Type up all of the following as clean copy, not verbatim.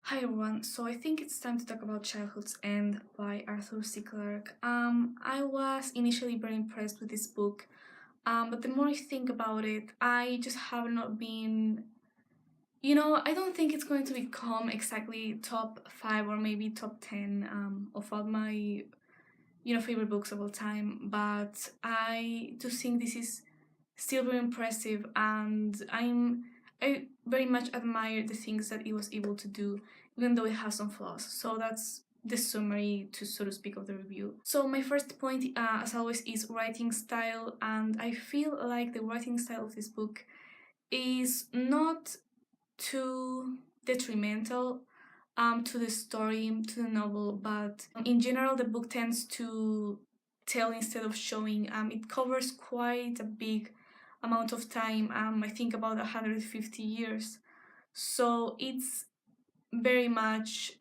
Hi everyone, so I think it's time to talk about Childhood's End by Arthur C. Clarke. I was initially very impressed with this book, but the more I think about it, I just have not been. I don't think it's going to become exactly top 5 or maybe top 10 of all my, favorite books of all time, but I do think this is still very impressive, and I very much admire the things that it was able to do, even though it has some flaws. So that's the summary, to so to speak, of the review. So my first point, as always, is writing style, and I feel like the writing style of this book is not too detrimental to the story, to the novel, but in general, the book tends to tell instead of showing. It covers quite a big amount of time, I think about 150 years. So it's very much,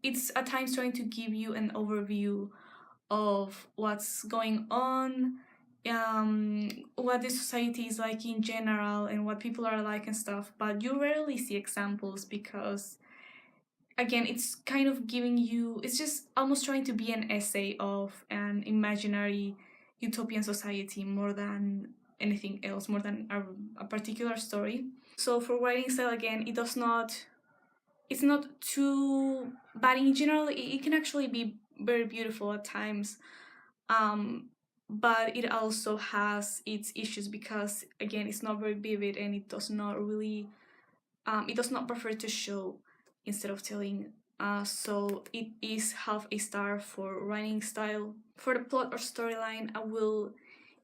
it's at times trying to give you an overview of what's going on, what the society is like in general, and what people are like and stuff. But you rarely see examples because, again, it's kind of giving you, it's just almost trying to be an essay of an imaginary utopian society more than anything else, more than a particular story. So for writing style, again, it's not too bad in general. It can actually be very beautiful at times, um but it also has its issues because, again, it's not very vivid, and it does not prefer to show instead of telling. So it is half a star for writing style. For the plot or storyline, I will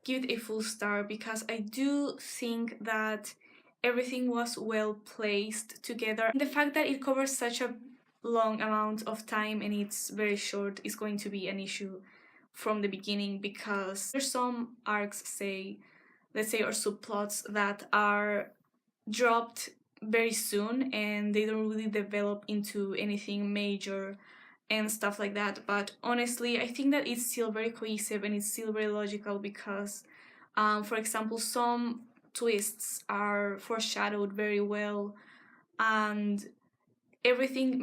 give it a full star because I do think that everything was well placed together. The fact that it covers such a long amount of time and it's very short is going to be an issue from the beginning, because there's some arcs, let's say, or subplots that are dropped very soon and they don't really develop into anything major and stuff like that. But honestly, I think that it's still very cohesive and it's still very logical because, for example, some twists are foreshadowed very well, and everything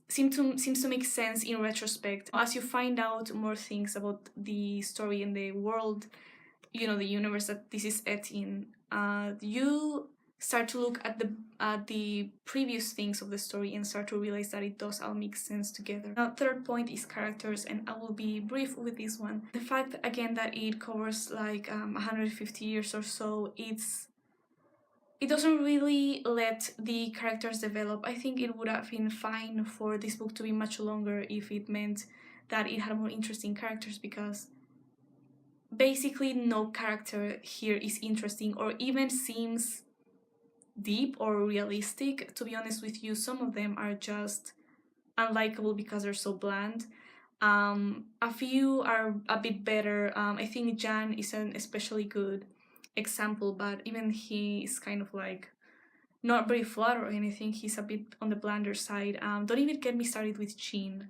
seems to make sense in retrospect as you find out more things about the story and the world, the universe that this is set in. You start to look at the previous things of the story and start to realize that it does all make sense together. Now, third point is characters, and I will be brief with this one. The fact, again, that it covers like 150 years or so, it doesn't really let the characters develop. I think it would have been fine for this book to be much longer if it meant that it had more interesting characters, because basically no character here is interesting or even seems deep or realistic. To be honest with you, some of them are just unlikable because they're so bland. A few are a bit better. I think Jan is an especially good example, but even he is kind of like not very flat or anything. He's a bit on the blander side. Don't even get me started with Jean.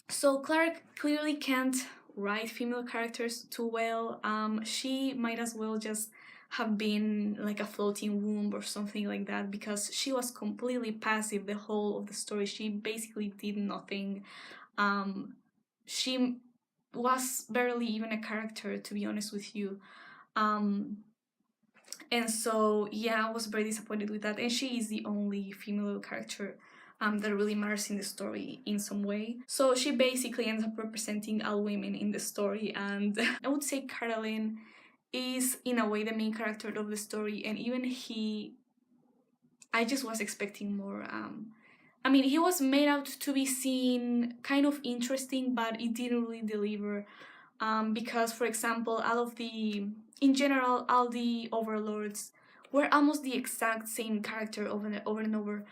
So Clarke clearly can't write female characters too well. She might as well just have been like a floating womb or something like that, because she was completely passive the whole of the story. She basically did nothing. She was barely even a character, to be honest with you. And so, yeah, I was very disappointed with that. And she is the only female character that really matters in the story in some way. So she basically ends up representing all women in the story. And I would say Caroline is, in a way, the main character of the story. And even he, I just was expecting more. I mean, he was made out to be seen kind of interesting, but it didn't really deliver. Because, for example, in general, all the overlords were almost the exact same character over and over.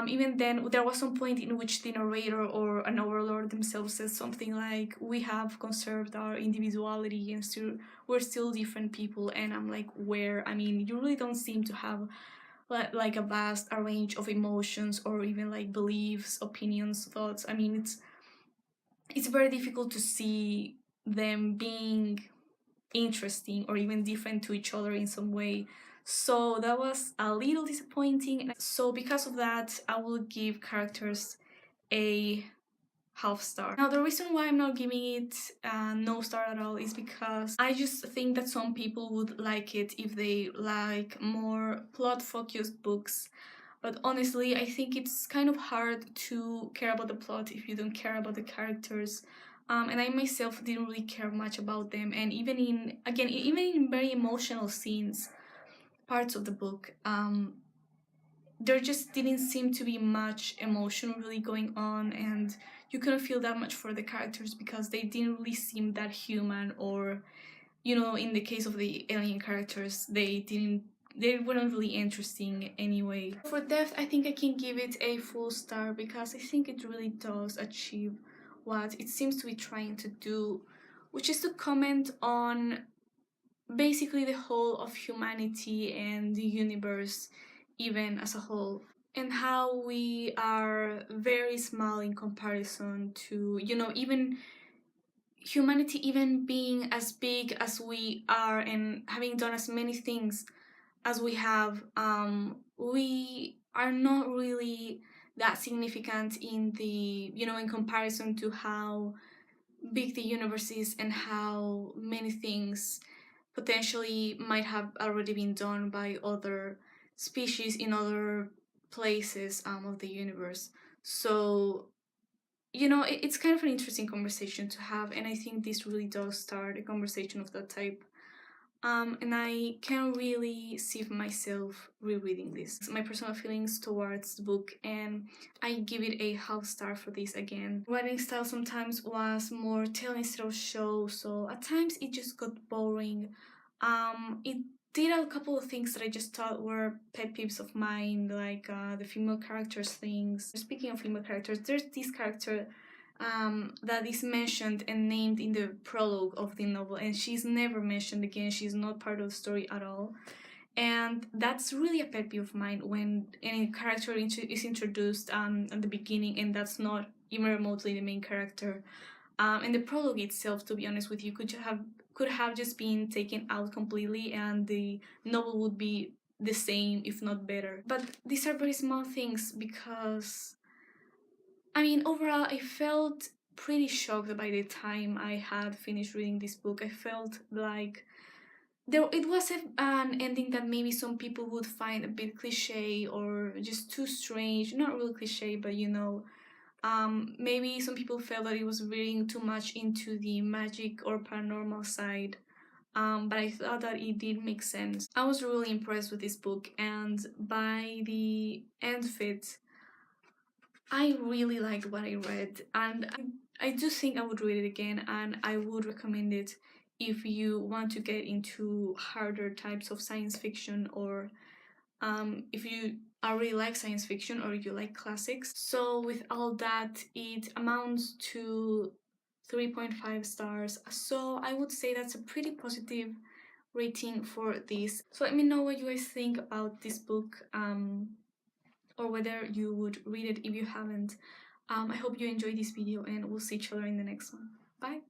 Even then, there was some point in which the narrator or an overlord themselves says something like, "We have conserved our individuality and we're still different people." And I'm like, where? I mean, you really don't seem to have like a vast range of emotions or even like beliefs, opinions, thoughts. I mean, it's very difficult to see them being interesting or even different to each other in some way. So that was a little disappointing. So because of that, I will give characters a half star. Now the reason why I'm not giving it no star at all is because I just think that some people would like it if they like more plot focused books, but honestly I think it's kind of hard to care about the plot if you don't care about the characters. And I myself didn't really care much about them, and even in, again, even in very emotional scenes, parts of the book, there just didn't seem to be much emotion really going on, and you couldn't feel that much for the characters because they didn't really seem that human, or in the case of the alien characters, they weren't really interesting anyway. For depth, I think I can give it a full star because I think it really does achieve what it seems to be trying to do, which is to comment on basically the whole of humanity and the universe, even as a whole, and how we are very small in comparison to, even humanity, even being as big as we are and having done as many things as we have. We are not really that significant in the, in comparison to how big the universe is and how many things potentially might have already been done by other species in other places of the universe. So, it's kind of an interesting conversation to have, and I think this really does start a conversation of that type. And I can really see myself rereading this. My personal feelings towards the book, and I give it a half star for this again. Writing style sometimes was more tell instead of show, so at times it just got boring. It did a couple of things that I just thought were pet peeves of mine, like the female characters things. Speaking of female characters, there's this character that is mentioned and named in the prologue of the novel, and she's never mentioned again. She's not part of the story at all, and that's really a pet peeve of mine when any character is introduced at the beginning, and that's not even remotely the main character. And the prologue itself, to be honest with you, could have just been taken out completely, and the novel would be the same, if not better. But these are very small things because, I mean, overall, I felt pretty shocked by the time I had finished reading this book. I felt like it was an ending that maybe some people would find a bit cliche or just too strange. Not really cliche, but maybe some people felt that it was reading too much into the magic or paranormal side. But I thought that it did make sense. I was really impressed with this book, and by the end of it, I really liked what I read, and I do think I would read it again, and I would recommend it if you want to get into harder types of science fiction, or if you already like science fiction, or if you like classics. So with all that, it amounts to 3.5 stars. So I would say that's a pretty positive rating for this. So let me know what you guys think about this book. Or whether you would read it if you haven't. I hope you enjoyed this video, and we'll see each other in the next one. Bye!